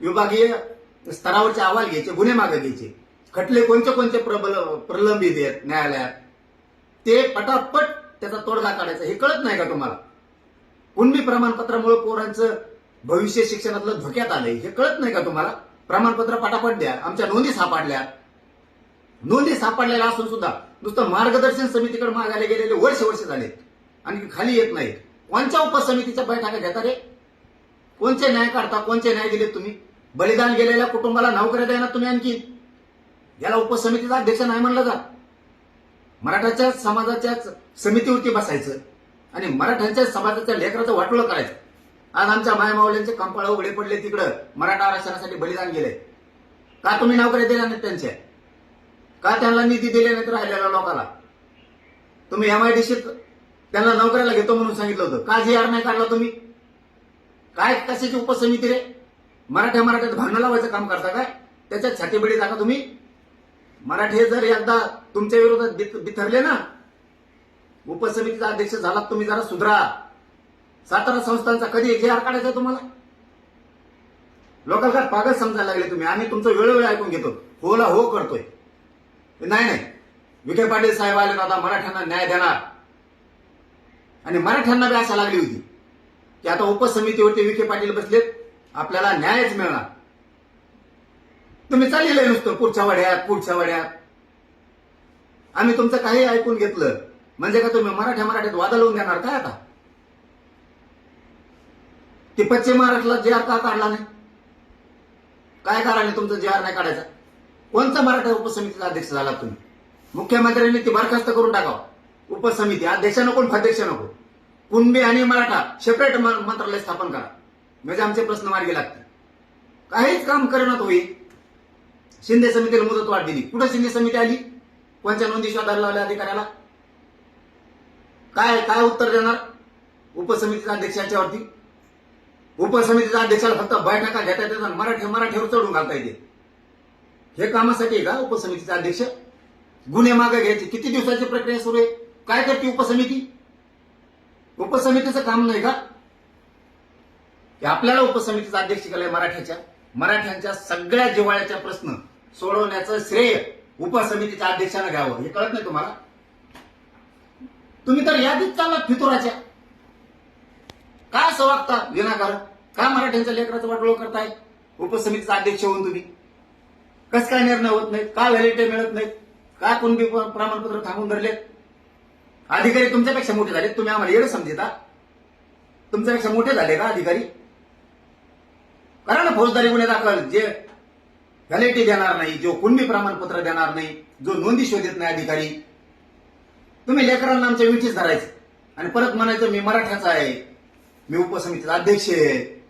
विभागीय स्तरावरचे अहवाल घ्यायचे, गुन्हे मागे घ्यायचे, खटले कोणते प्रलंबित आहेत न्यायालयात, ते पटापट त्याचा तोडगा काढायचा. हे कळत नाही का तुम्हाला? कुणबी प्रमाणपत्रामुळे पोरांचं भविष्य शिक्षणातलं धोक्यात आलंय, हे कळत नाही का तुम्हाला? प्रमाणपत्र पटापट द्या. आमच्या नोंदी सापडलेल्या असून सुद्धा नुसतं मार्गदर्शन समितीकडे मागायला गेलेले वर्ष झाले आणि खाली येत नाहीत. कोणत्या उपसमितीच्या बैठका घेता रे? कोणचे न्याय काढता? कोणचे न्याय दिलेत तुम्ही? बलिदान गेलेल्या कुटुंबाला नोकऱ्या द्या ना तुम्ही. आणखी याला उपसमितीचा अध्यक्ष नाही म्हणलं जात. मराठाच्या समाजाच्या समितीवरती बसायचं आणि मराठ्यांच्या समाजाच्या लेकराचं वाटोळं करायचं. आज आमच्या मायमावल्यांचे कंपाळ उघडे पडले, तिकडं मराठा आरक्षणासाठी बलिदान गेले. का तुम्ही नोकऱ्या दिल्या नाहीत त्यांच्या? का त्यांना निधी दिले नाहीत राहिलेल्या लोकांना? तुम्ही MIDCत त्यांना नोकऱ्याला घेतो म्हणून सांगितलं होतं, का GR नाही काढला तुम्ही? काय कशाची उपसमिती रे? मराठ्यात भांडण लावायचं काम करता काय? त्याच्यात छातीबडी टाका तुम्ही. मराठे जर एकदा तुमच्या विरोधात बिथरले ना, उपसमितीचा अध्यक्ष झालात तुम्ही, जरा सुधरा. सातारा संस्थांचा कधी GR काढायचा तुम्हाला? लोकांना काय पागल समजायला लागले तुम्ही? आम्ही तुमचं वेळोवेळी ऐकून घेतो, होला हो करतोय. नाही, विखे पाटील साहेब आले आता मराठ्यांना न्याय देणार. आणि मराठ्यांना बी आशा लागली होती की आता उपसमितीवरती विखे पाटील बसलेत, आपल्याला न्यायच मिळणार. तुम्ही चाललेलं नुसतं पुढच्या वड्यात. आम्ही तुमचं काही ऐकून घेतलं म्हणजे का तुम्ही मराठ्यात वादा लावून देणार काय आता? ती पश्चिम महाराष्ट्राला GR का काढला नाही? काय कारण आहे तुमचं GR नाही काढायचा? कोणता मराठा उपसमितीचा अध्यक्ष झाला तुम्ही? मुख्यमंत्र्यांनी ती बरखास्त करून टाकावं. उपसमिती अध्यक्ष नको, अध्यक्ष नको. कुणबी आणि मराठा सेपरेट मंत्रालय स्थापन करा, म्हणजे आमचे प्रश्न मार्गी लागतील. काहीच काम करण्यात होईल. शिंदे समितीला मुदतवाढ दिली, कुठं शिंदे समिती आली? कोणत्या नोंदी शोधायला लावल्या अधिकाऱ्याला? काय उत्तर देणार उपसमितीचा अध्यक्ष याच्यावरती? उपसमितीचा अध्यक्षाला फक्त बैठका घेता येतात, मराठीवर चढून घालता येते. हे कामासाठी आहे का उपसमितीचा अध्यक्ष? गुन्हे मागे घ्यायचे. किती दिवसाची प्रक्रिया सुरू आहे? काय करते उपसमिती? उपसमितीचं काम नाही का की आपल्याला उपसमितीचा अध्यक्ष केलाय? मराठ्यांच्या सगळ्या जिव्हाळ्याच्या प्रश्न सोडवण्याचं श्रेय उपसमितीच्या अध्यक्षांना घ्यावं. हे कळत नाही तुम्हाला? तुम्ही तर यादीत चालला फितुराच्या. का असं वागता विनाकारण? का मराठ्यांच्या लेकराचं वाटोळं करताय उपसमितीचा अध्यक्ष होऊन तुम्ही? कस काय निर्णय होत नाहीत? का व्हॅलिडिटी मिळत नाहीत? का कुणबी प्रमाणपत्र थांबून धरलेत? अधिकारी तुमच्यापेक्षा मोठे झाले, तुम्ही आम्हाला येडं समजता? तुमच्यापेक्षा मोठे झाले का अधिकारी? करा ना फौजदारी गुन्हे दाखल. जे व्हॅलिडिटी देणार नाही, जो कुणबी प्रमाणपत्र देणार नाही, जो नोंदी शोधत नाही अधिकारी, तुम्ही लेकरांना आमच्या विचीच धरायचं आणि परत म्हणायचं मी मराठ्याचा आहे, मी उपसमितीचा अध्यक्ष आहे.